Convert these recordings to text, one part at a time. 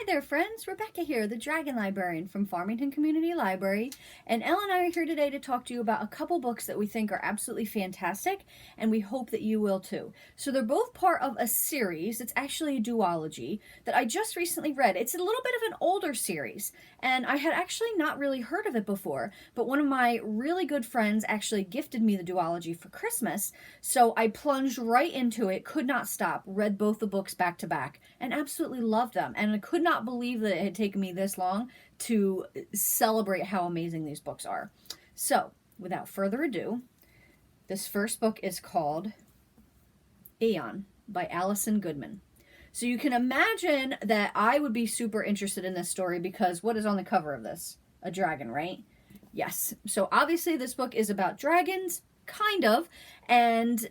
there, friends. Rebecca here, the Dragon Librarian from Farmington Community Library, and Elle and I are here today to talk to you about a couple books that we think are absolutely fantastic, and we hope that you will too. So they're both part of a series. It's actually a duology that I just recently read. It's a little bit of an older series, and I had actually not really heard of it before, but one of my really good friends actually gifted me the duology for Christmas, so I plunged right into it, could not stop, read both the books back to back, and absolutely loved them. And I could not believe that it had taken me this long to celebrate how amazing these books are. So, without further ado, this first book is called Aeon by Alison Goodman. So you can imagine that I would be super interested in this story because what is on the cover of this? A dragon, right? Yes. So obviously this book is about dragons, kind of, and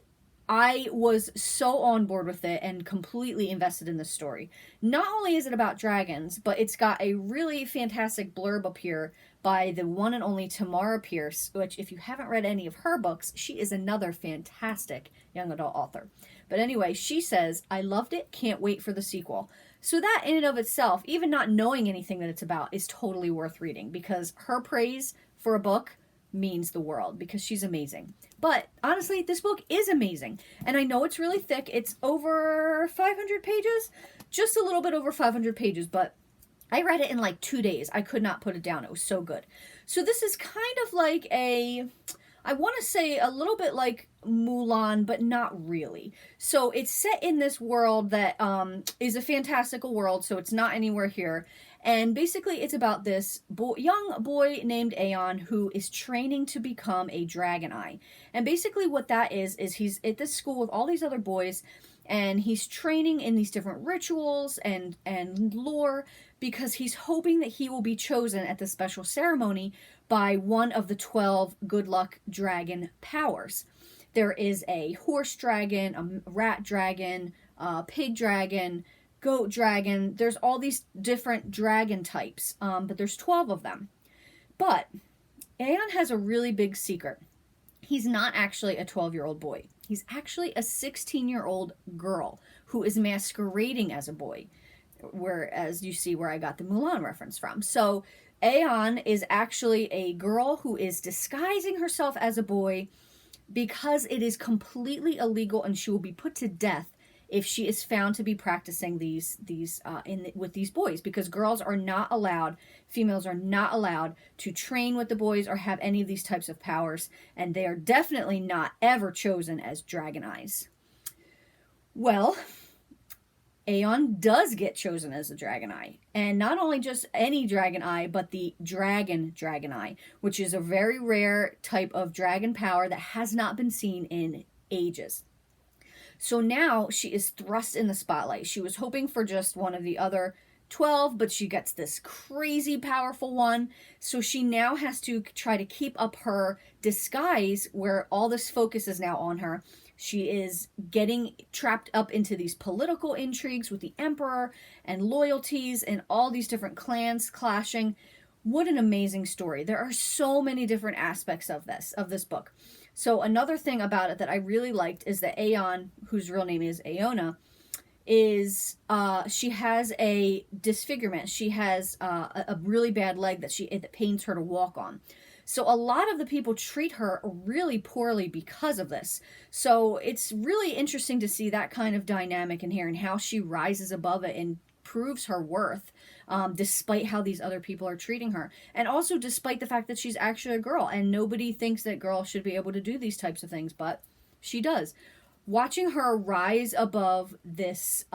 I was so on board with it and completely invested in this story. Not only is it about dragons, but it's got a really fantastic blurb up here by the one and only Tamara Pierce, which if you haven't read any of her books, she is another fantastic young adult author. But anyway, she says, I loved it, can't wait for the sequel. So that in and of itself, even not knowing anything that it's about, is totally worth reading because her praise for a book means the world because she's amazing. But honestly, this book is amazing. And I know it's really thick. It's over 500 pages, just a little bit over 500 pages, but I read it in like 2 days. I could not put it down. It was so good. So this is kind of like I want to say a little bit like Mulan, but not really. So it's set in this world that is a fantastical world, so it's not anywhere here. And basically it's about this young boy named Aeon who is training to become a dragon eye. And basically what that is he's at this school with all these other boys, and he's training in these different rituals and lore because he's hoping that he will be chosen at the special ceremony by one of the 12 good luck dragon powers. There is a horse dragon, a rat dragon, a pig dragon, goat dragon. There's all these different dragon types, but there's 12 of them. But Aeon has a really big secret. He's not actually a 12-year-old boy. He's actually a 16-year-old girl who is masquerading as a boy, whereas you see where I got the Mulan reference from. So Aeon is actually a girl who is disguising herself as a boy because it is completely illegal and she will be put to death if she is found to be practicing with these boys, because girls are not allowed, females are not allowed to train with the boys or have any of these types of powers, and they are definitely not ever chosen as dragon eyes. Well, Aeon does get chosen as a dragon eye, and not only just any dragon eye, but the dragon eye, which is a very rare type of dragon power that has not been seen in ages. So now she is thrust in the spotlight. She was hoping for just one of the other 12, but she gets this crazy powerful one. So she now has to try to keep up her disguise where all this focus is now on her. She is getting trapped up into these political intrigues with the emperor and loyalties and all these different clans clashing. What an amazing story. There are so many different aspects of this book. So another thing about it that I really liked is that Aeon, whose real name is Aona, is she has a disfigurement. She has a really bad leg that pains her to walk on. So a lot of the people treat her really poorly because of this. So it's really interesting to see that kind of dynamic in here and how she rises above it and proves her worth. Despite how these other people are treating her. And also despite the fact that she's actually a girl and nobody thinks that girls should be able to do these types of things, but she does. Watching her rise above this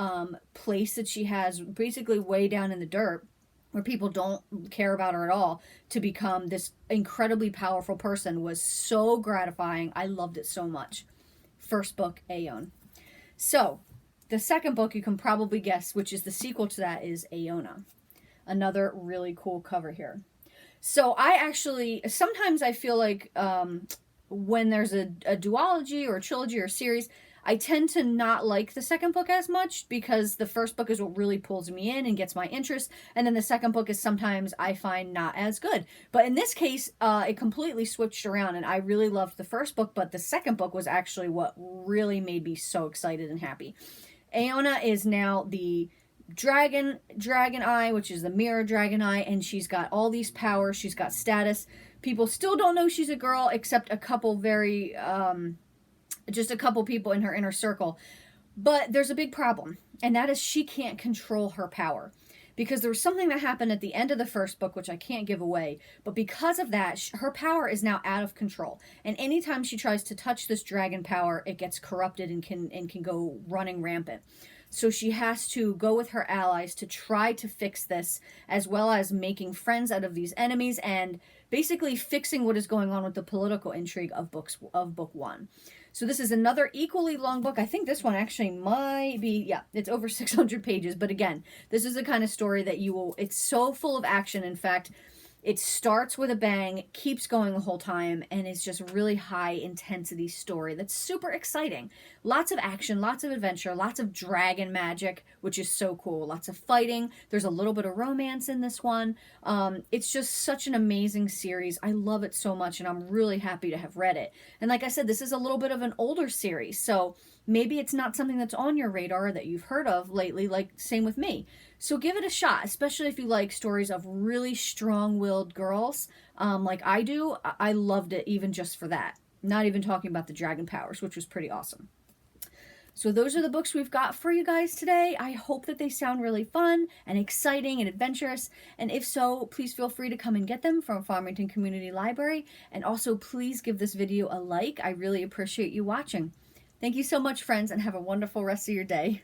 place that she has basically way down in the dirt where people don't care about her at all to become this incredibly powerful person was so gratifying. I loved it so much. First book, Aeon. So the second book you can probably guess, which is the sequel to that, is Aona. Another really cool cover here. So sometimes I feel like when there's a duology or a trilogy or a series, I tend to not like the second book as much because the first book is what really pulls me in and gets my interest, and then the second book is sometimes I find not as good. But in this case, it completely switched around, and I really loved the first book, but the second book was actually what really made me so excited and happy. Aona is now the dragon eye, which is the mirror dragon eye, and she's got all these powers, she's got status. People still don't know she's a girl, except a couple just a couple people in her inner circle. But there's a big problem, and that is she can't control her power. Because there was something that happened at the end of the first book, which I can't give away. But because of that, her power is now out of control. And anytime she tries to touch this dragon power, it gets corrupted and can go running rampant. So she has to go with her allies to try to fix this, as well as making friends out of these enemies and basically fixing what is going on with the political intrigue of book one. So this is another equally long book. I think this one actually might be, yeah, it's over 600 pages. But again, this is the kind of story that it's so full of action. In fact, it starts with a bang, keeps going the whole time, and is just a really high intensity story that's super exciting. Lots of action, lots of adventure, lots of dragon magic, which is so cool. Lots of fighting. There's a little bit of romance in this one. It's just such an amazing series. I love it so much, and I'm really happy to have read it. And like I said, this is a little bit of an older series, so maybe it's not something that's on your radar that you've heard of lately, like same with me. So give it a shot, especially if you like stories of really strong-willed girls like I do. I loved it even just for that. Not even talking about the dragon powers, which was pretty awesome. So those are the books we've got for you guys today. I hope that they sound really fun and exciting and adventurous. And if so, please feel free to come and get them from Farmington Community Library. And also, please give this video a like. I really appreciate you watching. Thank you so much, friends, and have a wonderful rest of your day.